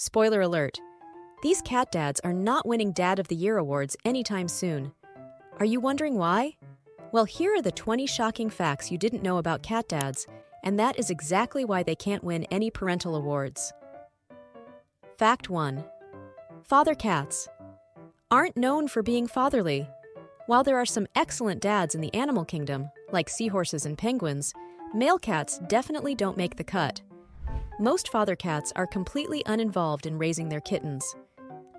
Spoiler alert, these cat dads are not winning Dad of the Year awards anytime soon. Are you wondering why? Well, here are the 20 shocking facts you didn't know about cat dads, and that is exactly why they can't win any parental awards. Fact 1. Father cats aren't known for being fatherly. While there are some excellent dads in the animal kingdom, like seahorses and penguins, male cats definitely don't make the cut. Most father cats are completely uninvolved in raising their kittens.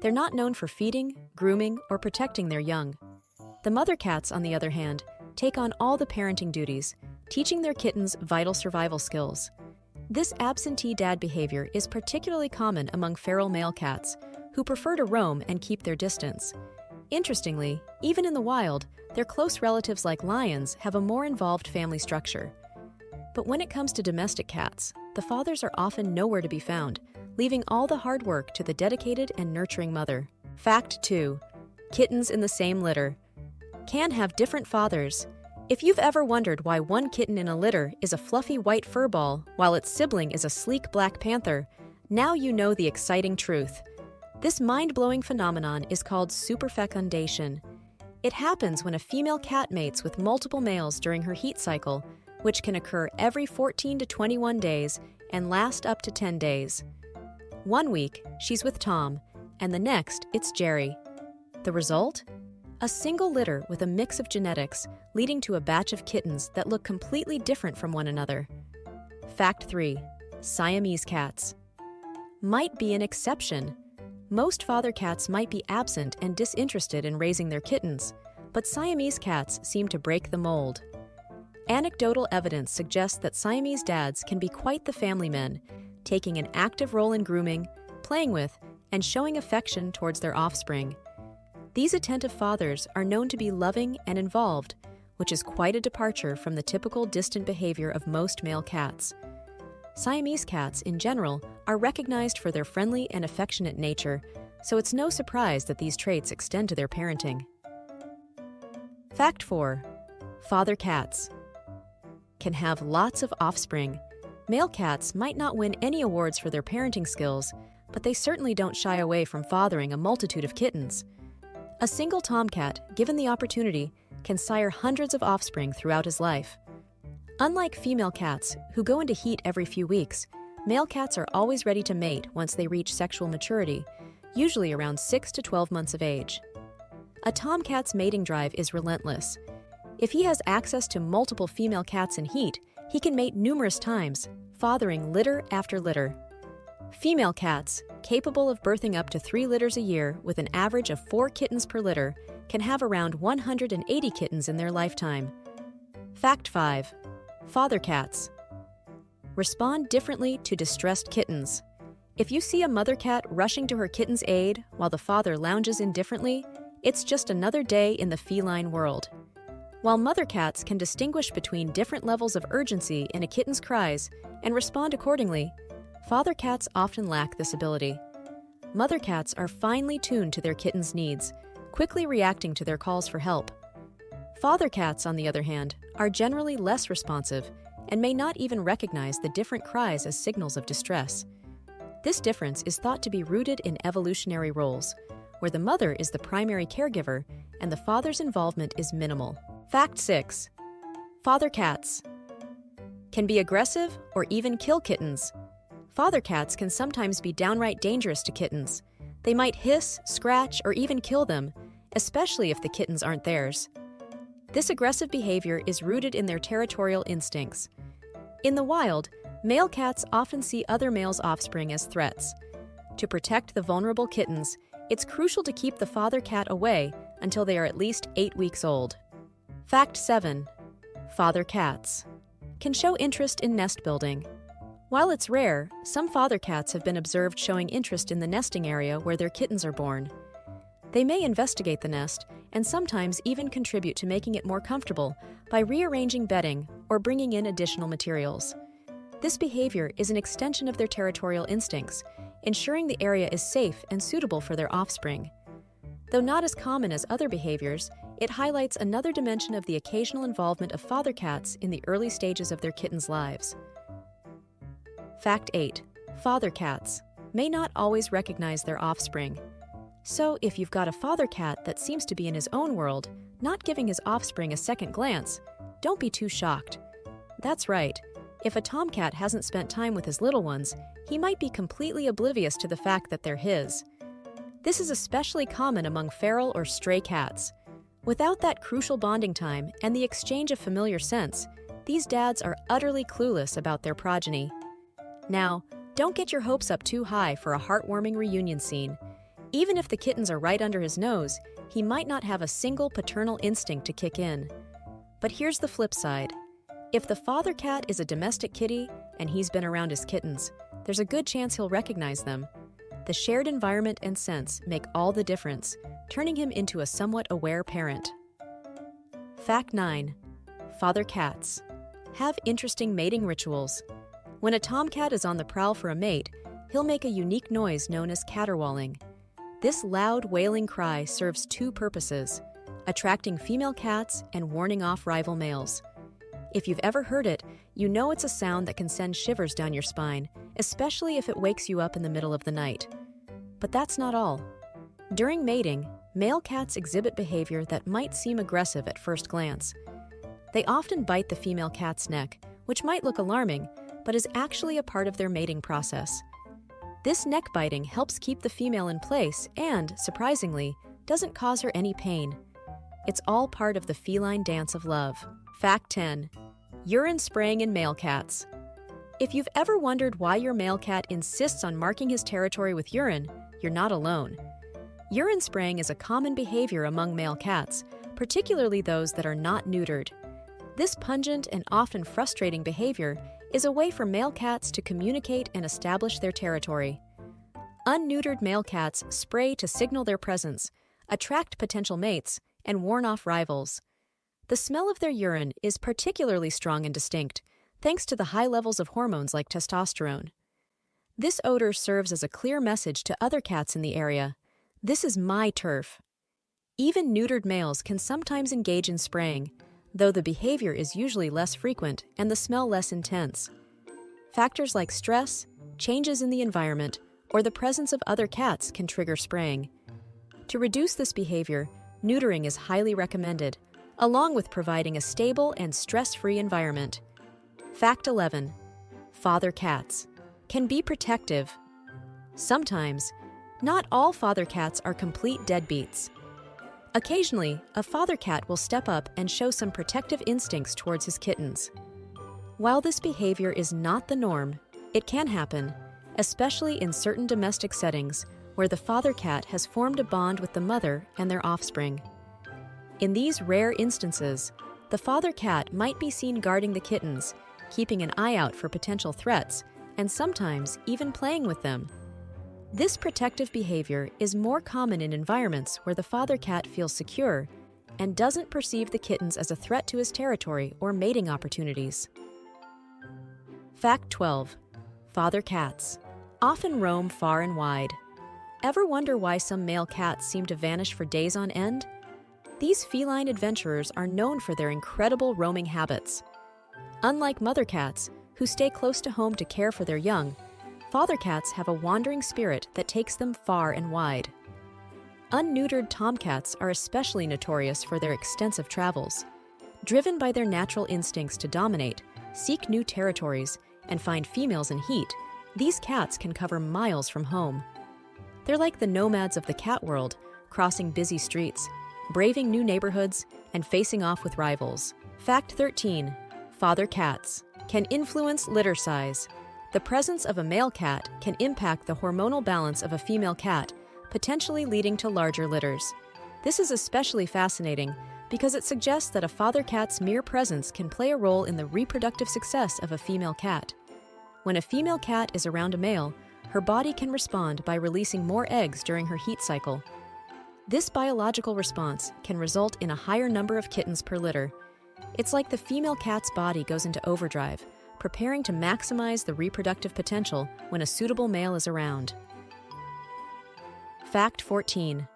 They're not known for feeding, grooming, or protecting their young. The mother cats, on the other hand, take on all the parenting duties, teaching their kittens vital survival skills. This absentee dad behavior is particularly common among feral male cats, who prefer to roam and keep their distance. Interestingly, even in the wild, their close relatives like lions have a more involved family structure. But when it comes to domestic cats, the fathers are often nowhere to be found, leaving all the hard work to the dedicated and nurturing mother. Fact 2. Kittens in the same litter can have different fathers. If you've ever wondered why one kitten in a litter is a fluffy white fur ball while its sibling is a sleek black panther, now you know the exciting truth. This mind-blowing phenomenon is called superfecundation. It happens when a female cat mates with multiple males during her heat cycle, which can occur every 14 to 21 days and last up to 10 days. 1 week, she's with Tom, and the next, it's Jerry. The result? A single litter with a mix of genetics, leading to a batch of kittens that look completely different from one another. Fact 3. Siamese cats might be an exception. Most father cats might be absent and disinterested in raising their kittens, but Siamese cats seem to break the mold. Anecdotal evidence suggests that Siamese dads can be quite the family men, taking an active role in grooming, playing with, and showing affection towards their offspring. These attentive fathers are known to be loving and involved, which is quite a departure from the typical distant behavior of most male cats. Siamese cats, in general, are recognized for their friendly and affectionate nature, so it's no surprise that these traits extend to their parenting. Fact 4. Father cats can have lots of offspring. Male cats might not win any awards for their parenting skills, but they certainly don't shy away from fathering a multitude of kittens. A single tomcat, given the opportunity, can sire hundreds of offspring throughout his life. Unlike female cats, who go into heat every few weeks, male cats are always ready to mate once they reach sexual maturity, usually around 6 to 12 months of age. A tomcat's mating drive is relentless. If he has access to multiple female cats in heat, he can mate numerous times, fathering litter after litter. Female cats, capable of birthing up to 3 litters a year with an average of 4 kittens per litter, can have around 180 kittens in their lifetime. Fact 5. Father cats respond differently to distressed kittens. If you see a mother cat rushing to her kitten's aid while the father lounges indifferently, it's just another day in the feline world. While mother cats can distinguish between different levels of urgency in a kitten's cries and respond accordingly, father cats often lack this ability. Mother cats are finely tuned to their kitten's needs, quickly reacting to their calls for help. Father cats, on the other hand, are generally less responsive and may not even recognize the different cries as signals of distress. This difference is thought to be rooted in evolutionary roles, where the mother is the primary caregiver and the father's involvement is minimal. Fact 6. Father cats can be aggressive or even kill kittens. Father cats can sometimes be downright dangerous to kittens. They might hiss, scratch, or even kill them, especially if the kittens aren't theirs. This aggressive behavior is rooted in their territorial instincts. In the wild, male cats often see other males' offspring as threats. To protect the vulnerable kittens, it's crucial to keep the father cat away until they are at least 8 weeks old. Fact 7. Father cats can show interest in nest building. While it's rare, some father cats have been observed showing interest in the nesting area where their kittens are born. They may investigate the nest and sometimes even contribute to making it more comfortable by rearranging bedding or bringing in additional materials. This behavior is an extension of their territorial instincts, ensuring the area is safe and suitable for their offspring. Though not as common as other behaviors, it highlights another dimension of the occasional involvement of father cats in the early stages of their kittens' lives. Fact 8. Father cats may not always recognize their offspring. So if you've got a father cat that seems to be in his own world, not giving his offspring a second glance, don't be too shocked. That's right. If a tomcat hasn't spent time with his little ones, he might be completely oblivious to the fact that they're his. This is especially common among feral or stray cats. Without that crucial bonding time and the exchange of familiar scents, these dads are utterly clueless about their progeny. Now, don't get your hopes up too high for a heartwarming reunion scene. Even if the kittens are right under his nose, he might not have a single paternal instinct to kick in. But here's the flip side. If the father cat is a domestic kitty and he's been around his kittens, there's a good chance he'll recognize them. The shared environment and scents make all the difference, turning him into a somewhat aware parent. Fact 9. Father cats have interesting mating rituals. When a tomcat is on the prowl for a mate, he'll make a unique noise known as caterwauling. This loud, wailing cry serves two purposes: attracting female cats and warning off rival males. If you've ever heard it, you know it's a sound that can send shivers down your spine, especially if it wakes you up in the middle of the night. But that's not all. During mating, male cats exhibit behavior that might seem aggressive at first glance. They often bite the female cat's neck, which might look alarming, but is actually a part of their mating process. This neck biting helps keep the female in place and, surprisingly, doesn't cause her any pain. It's all part of the feline dance of love. Fact 10. Urine spraying in male cats. If you've ever wondered why your male cat insists on marking his territory with urine, you're not alone. Urine spraying is a common behavior among male cats, particularly those that are not neutered. This pungent and often frustrating behavior is a way for male cats to communicate and establish their territory. Unneutered male cats spray to signal their presence, attract potential mates, and warn off rivals. The smell of their urine is particularly strong and distinct, thanks to the high levels of hormones like testosterone. This odor serves as a clear message to other cats in the area: this is my turf. Even neutered males can sometimes engage in spraying, though the behavior is usually less frequent and the smell less intense. Factors like stress, changes in the environment, or the presence of other cats can trigger spraying. To reduce this behavior, neutering is highly recommended, along with providing a stable and stress-free environment. Fact 11. Father cats can be protective. Sometimes, not all father cats are complete deadbeats. Occasionally, a father cat will step up and show some protective instincts towards his kittens. While this behavior is not the norm, it can happen, especially in certain domestic settings where the father cat has formed a bond with the mother and their offspring. In these rare instances, the father cat might be seen guarding the kittens, keeping an eye out for potential threats, and sometimes even playing with them. This protective behavior is more common in environments where the father cat feels secure and doesn't perceive the kittens as a threat to his territory or mating opportunities. Fact 12. Father cats often roam far and wide. Ever wonder why some male cats seem to vanish for days on end? These feline adventurers are known for their incredible roaming habits. Unlike mother cats, who stay close to home to care for their young, father cats have a wandering spirit that takes them far and wide. Unneutered tomcats are especially notorious for their extensive travels. Driven by their natural instincts to dominate, seek new territories, and find females in heat, these cats can cover miles from home. They're like the nomads of the cat world, crossing busy streets, braving new neighborhoods, and facing off with rivals. Fact 13. Father cats can influence litter size. The presence of a male cat can impact the hormonal balance of a female cat, potentially leading to larger litters. This is especially fascinating because it suggests that a father cat's mere presence can play a role in the reproductive success of a female cat. When a female cat is around a male, her body can respond by releasing more eggs during her heat cycle. This biological response can result in a higher number of kittens per litter. It's like the female cat's body goes into overdrive, preparing to maximize the reproductive potential when a suitable male is around. Fact 14.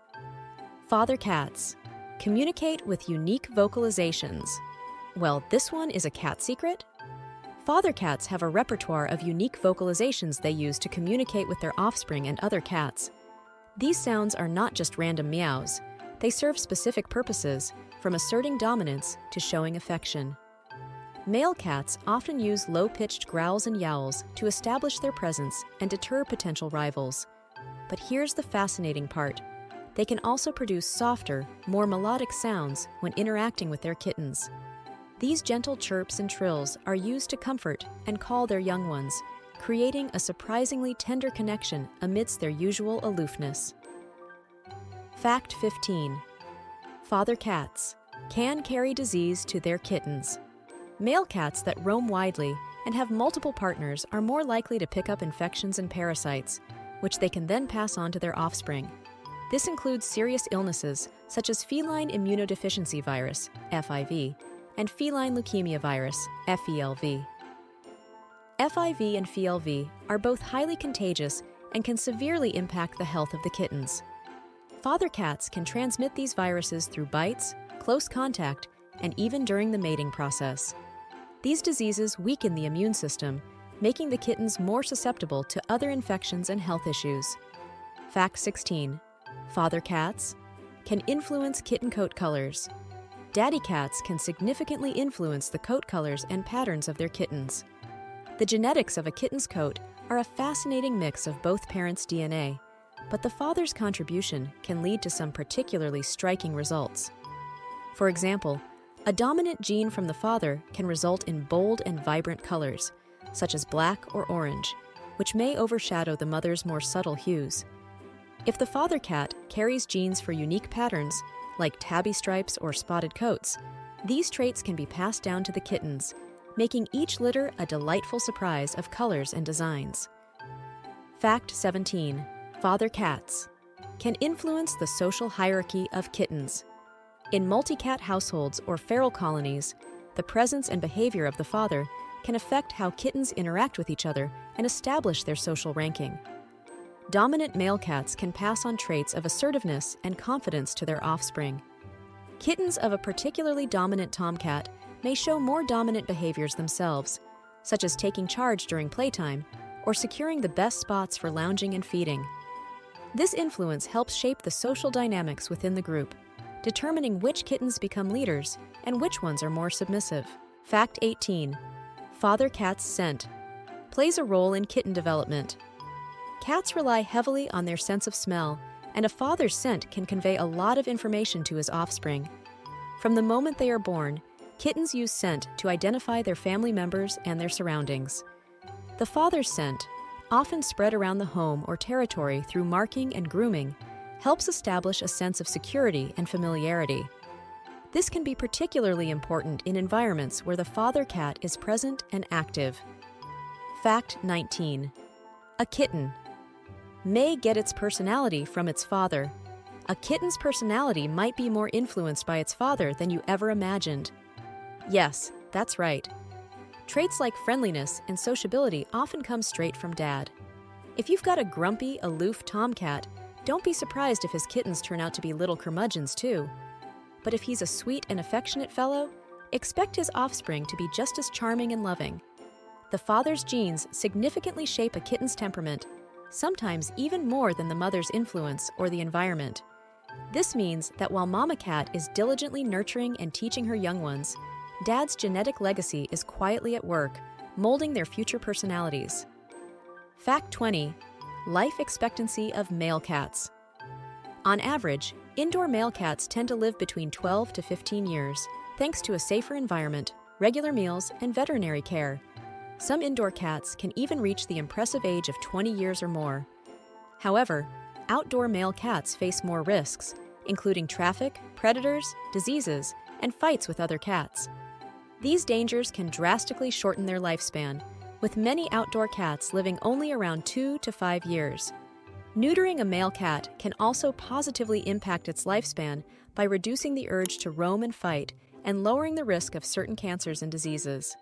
Father cats communicate with unique vocalizations. Well, this one is a cat secret? Father cats have a repertoire of unique vocalizations they use to communicate with their offspring and other cats. These sounds are not just random meows. They serve specific purposes, from asserting dominance to showing affection. Male cats often use low-pitched growls and yowls to establish their presence and deter potential rivals. But here's the fascinating part. They can also produce softer, more melodic sounds when interacting with their kittens. These gentle chirps and trills are used to comfort and call their young ones, creating a surprisingly tender connection amidst their usual aloofness. Fact 15. Father cats can carry disease to their kittens. Male cats that roam widely and have multiple partners are more likely to pick up infections and parasites, which they can then pass on to their offspring. This includes serious illnesses such as feline immunodeficiency virus, FIV, and feline leukemia virus, FELV. FIV and FELV are both highly contagious and can severely impact the health of the kittens. Father cats can transmit these viruses through bites, close contact, and even during the mating process. These diseases weaken the immune system, making the kittens more susceptible to other infections and health issues. Fact 16. Father cats can influence kitten coat colors. Daddy cats can significantly influence the coat colors and patterns of their kittens. The genetics of a kitten's coat are a fascinating mix of both parents' DNA, but the father's contribution can lead to some particularly striking results. For example, a dominant gene from the father can result in bold and vibrant colors, such as black or orange, which may overshadow the mother's more subtle hues. If the father cat carries genes for unique patterns, like tabby stripes or spotted coats, these traits can be passed down to the kittens, making each litter a delightful surprise of colors and designs. Fact 17. Father cats can influence the social hierarchy of kittens. In multi-cat households or feral colonies, the presence and behavior of the father can affect how kittens interact with each other and establish their social ranking. Dominant male cats can pass on traits of assertiveness and confidence to their offspring. Kittens of a particularly dominant tomcat may show more dominant behaviors themselves, such as taking charge during playtime or securing the best spots for lounging and feeding. This influence helps shape the social dynamics within the group, determining which kittens become leaders and which ones are more submissive. Fact 18. Father cat's scent plays a role in kitten development. Cats rely heavily on their sense of smell, and a father's scent can convey a lot of information to his offspring. From the moment they are born, kittens use scent to identify their family members and their surroundings. The father's scent, often spread around the home or territory through marking and grooming, helps establish a sense of security and familiarity. This can be particularly important in environments where the father cat is present and active. Fact 19. A kitten may get its personality from its father. A kitten's personality might be more influenced by its father than you ever imagined. Yes, that's right. Traits like friendliness and sociability often come straight from dad. If you've got a grumpy, aloof tomcat, don't be surprised if his kittens turn out to be little curmudgeons too. But if he's a sweet and affectionate fellow, expect his offspring to be just as charming and loving. The father's genes significantly shape a kitten's temperament, sometimes even more than the mother's influence or the environment. This means that while mama cat is diligently nurturing and teaching her young ones, dad's genetic legacy is quietly at work, molding their future personalities. Fact 20. Life expectancy of male cats. On average, indoor male cats tend to live between 12 to 15 years, thanks to a safer environment, regular meals, and veterinary care. Some indoor cats can even reach the impressive age of 20 years or more. However, outdoor male cats face more risks, including traffic, predators, diseases, and fights with other cats. These dangers can drastically shorten their lifespan, with many outdoor cats living only around 2 to 5 years. Neutering a male cat can also positively impact its lifespan by reducing the urge to roam and fight and lowering the risk of certain cancers and diseases.